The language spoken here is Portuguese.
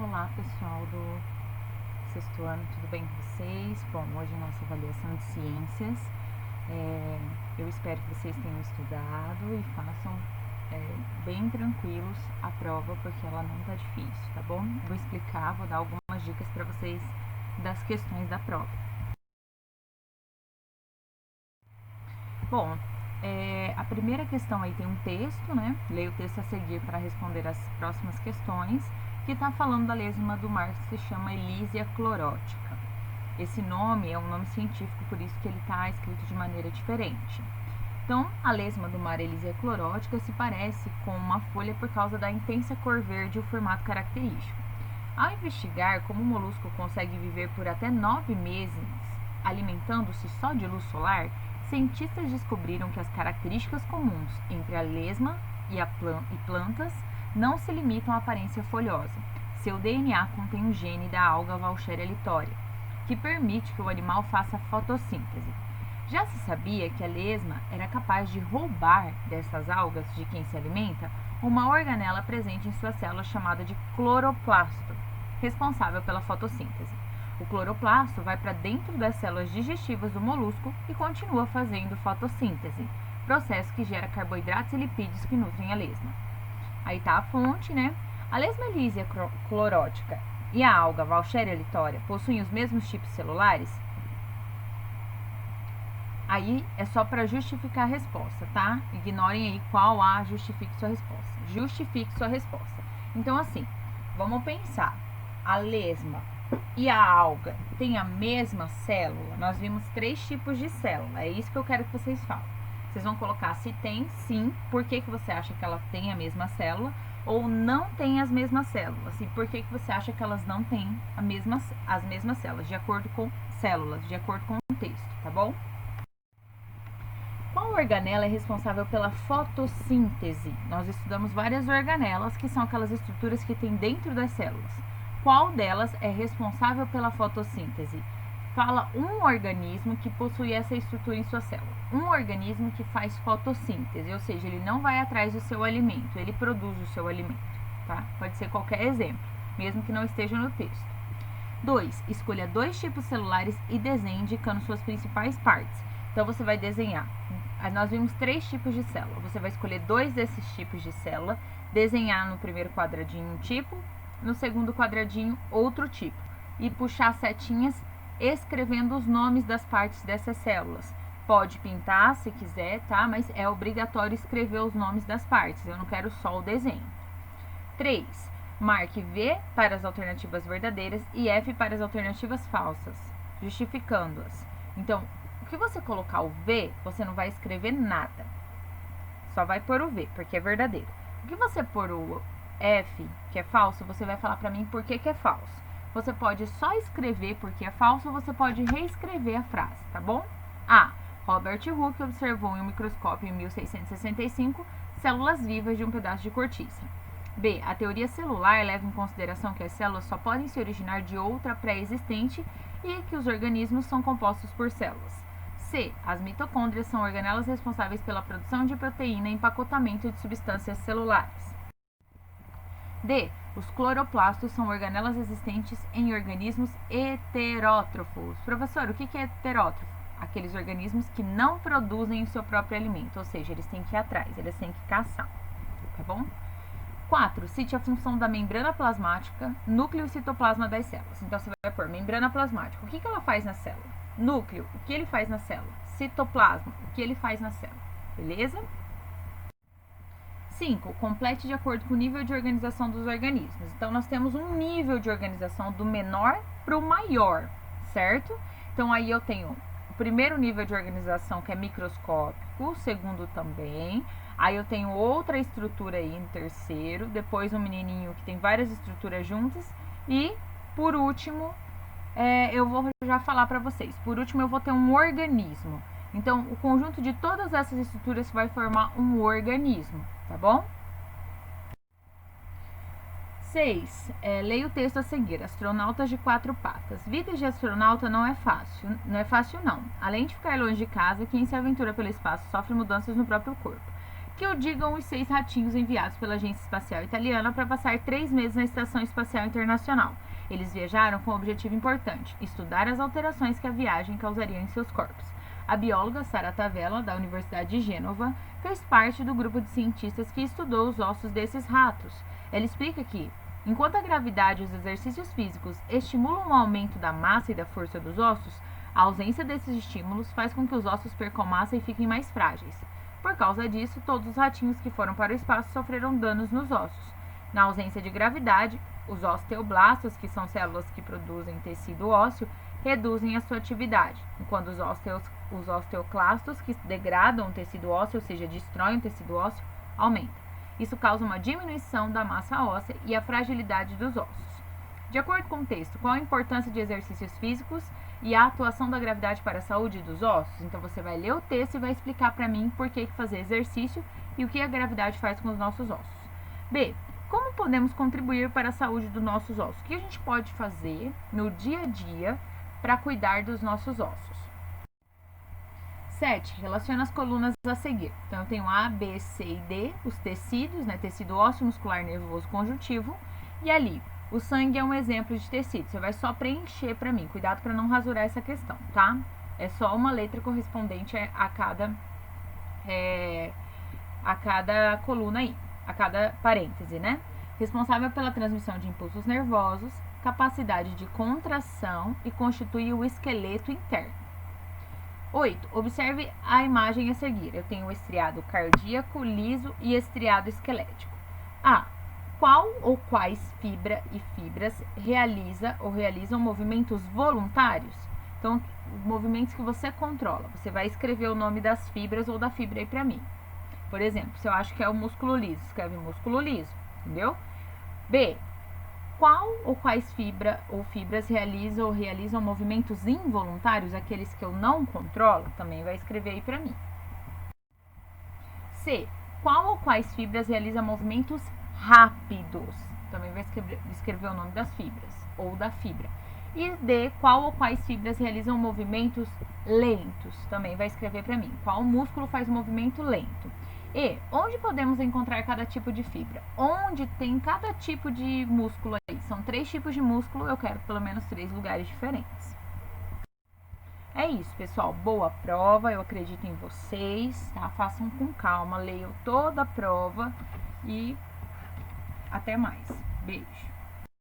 Olá pessoal do sexto ano, tudo bem com vocês? Bom, hoje é nossa avaliação de ciências. Eu espero que vocês tenham estudado e façam bem tranquilos a prova, porque ela não tá difícil, tá bom? Vou explicar, vou dar algumas dicas para vocês das questões da prova. Bom, a primeira questão aí tem um texto, né? Leia o texto a seguir para responder as próximas questões, que está falando da lesma do mar que se chama Elysia clorótica. Esse nome é um nome científico, por isso que ele está escrito de maneira diferente. Então, a lesma do mar Elysia clorótica se parece com uma folha por causa da intensa cor verde e o formato característico. Ao investigar como o molusco consegue viver por até 9 meses alimentando-se só de luz solar, cientistas descobriram que as características comuns entre a lesma e plantas não se limitam à aparência folhosa. Seu DNA contém um gene da alga Vaucheria litoria, que permite que o animal faça fotossíntese. Já se sabia que a lesma era capaz de roubar dessas algas de quem se alimenta uma organela presente em sua célula chamada de cloroplasto, responsável pela fotossíntese. O cloroplasto vai para dentro das células digestivas do molusco e continua fazendo fotossíntese, processo que gera carboidratos e lipídios que nutrem a lesma. Aí está a fonte, né? A lesma Elysia clorótica e a alga Vaucheria litoria possuem os mesmos tipos celulares? Aí é só para justificar a resposta, tá? Ignorem aí qual A, justifique sua resposta. Justifique sua resposta. Então, assim, vamos pensar. A lesma e a alga têm a mesma célula? Nós vimos 3 tipos de célula. É isso que eu quero que vocês falem. Vocês vão colocar se tem, sim, por que você acha que ela tem a mesma célula, ou não tem as mesmas células, e por que você acha que elas não têm as mesmas células, de acordo com células, de acordo com o texto, tá bom? Qual organela é responsável pela fotossíntese? Nós estudamos várias organelas, que são aquelas estruturas que tem dentro das células. Qual delas é responsável pela fotossíntese? Fala um organismo que possui essa estrutura em sua célula. Um organismo que faz fotossíntese, ou seja, ele não vai atrás do seu alimento, ele produz o seu alimento, tá? Pode ser qualquer exemplo, mesmo que não esteja no texto. 2. Escolha 2 tipos celulares e desenhe indicando suas principais partes. Então, você vai desenhar. Nós vimos 3 tipos de célula. Você vai escolher 2 desses tipos de célula, desenhar no primeiro quadradinho um tipo, no segundo quadradinho outro tipo, e puxar setinhas escrevendo os nomes das partes dessas células. Pode pintar se quiser, tá? Mas é obrigatório escrever os nomes das partes. Eu não quero só o desenho. 3. Marque V para as alternativas verdadeiras e F para as alternativas falsas, justificando-as. Então, o que você colocar o V, você não vai escrever nada. Só vai pôr o V, porque é verdadeiro. O que você pôr o F, que é falso, você vai falar para mim por que é falso. Você pode só escrever porque é falso ou você pode reescrever a frase, tá bom? A. Robert Hooke observou em um microscópio em 1665 células vivas de um pedaço de cortiça. B. A teoria celular leva em consideração que as células só podem se originar de outra pré-existente e que os organismos são compostos por células. C. As mitocôndrias são organelas responsáveis pela produção de proteína e empacotamento de substâncias celulares. D. Os cloroplastos são organelas existentes em organismos heterótrofos. Professor, o que é heterótrofo? Aqueles organismos que não produzem o seu próprio alimento, ou seja, eles têm que ir atrás, eles têm que caçar, tá bom? 4. Cite a função da membrana plasmática, núcleo e citoplasma das células. Então, você vai pôr membrana plasmática. O que ela faz na célula? Núcleo, o que ele faz na célula? Citoplasma, o que ele faz na célula? Beleza? 5. Complete de acordo com o nível de organização dos organismos. Então, nós temos um nível de organização do menor para o maior, certo? Então, aí eu tenho o primeiro nível de organização, que é microscópico, o segundo também. Aí eu tenho outra estrutura aí em terceiro, depois um menininho que tem várias estruturas juntas. E, por último, eu vou já falar para vocês. Por último, eu vou ter um organismo. Então, o conjunto de todas essas estruturas vai formar um organismo, tá bom? 6. Leia o texto a seguir. Astronautas de 4 patas. Vida de astronauta não é fácil não. Além de ficar longe de casa, quem se aventura pelo espaço sofre mudanças no próprio corpo. Que o digam os 6 ratinhos enviados pela Agência Espacial Italiana para passar 3 meses na Estação Espacial Internacional. Eles viajaram com um objetivo importante: estudar as alterações que a viagem causaria em seus corpos. A bióloga Sara Tavella, da Universidade de Gênova, fez parte do grupo de cientistas que estudou os ossos desses ratos. Ela explica que, enquanto a gravidade e os exercícios físicos estimulam o aumento da massa e da força dos ossos, a ausência desses estímulos faz com que os ossos percam massa e fiquem mais frágeis. Por causa disso, todos os ratinhos que foram para o espaço sofreram danos nos ossos. Na ausência de gravidade, os osteoblastos, que são células que produzem tecido ósseo, reduzem a sua atividade, enquanto os osteoclastos, que degradam o tecido ósseo, ou seja, destroem o tecido ósseo, aumentam. Isso causa uma diminuição da massa óssea e a fragilidade dos ossos. De acordo com o texto, qual a importância de exercícios físicos e a atuação da gravidade para a saúde dos ossos? Então você vai ler o texto e vai explicar para mim por que fazer exercício e o que a gravidade faz com os nossos ossos. B. Como podemos contribuir para a saúde dos nossos ossos? O que a gente pode fazer no dia a dia para cuidar dos nossos ossos? 7. Relaciona as colunas a seguir. Então, eu tenho A, B, C e D, os tecidos, né? Tecido ósseo, muscular, nervoso, conjuntivo. E ali, o sangue é um exemplo de tecido. Você vai só preencher para mim. Cuidado para não rasurar essa questão, tá? É só uma letra correspondente a cada coluna aí, a cada parêntese, né? Responsável pela transmissão de impulsos nervosos, capacidade de contração e constitui o esqueleto interno. 8. Observe a imagem a seguir. Eu tenho o estriado cardíaco, liso e estriado esquelético. A. Qual ou quais fibras realizam movimentos voluntários? Então, movimentos que você controla. Você vai escrever o nome das fibras ou da fibra aí pra mim. Por exemplo, se eu acho que é o músculo liso, escreve músculo liso, entendeu? B. Qual ou quais fibras realizam movimentos involuntários, aqueles que eu não controlo? Também vai escrever aí para mim. C. Qual ou quais fibras realizam movimentos rápidos? Também vai escrever o nome das fibras ou da fibra. E D. Qual ou quais fibras realizam movimentos lentos? Também vai escrever para mim. Qual músculo faz movimento lento? E onde podemos encontrar cada tipo de fibra? Onde tem cada tipo de músculo aí? São 3 tipos de músculo, eu quero pelo menos 3 lugares diferentes. É isso, pessoal. Boa prova, eu acredito em vocês, tá? Façam com calma, leiam toda a prova e até mais. Beijo.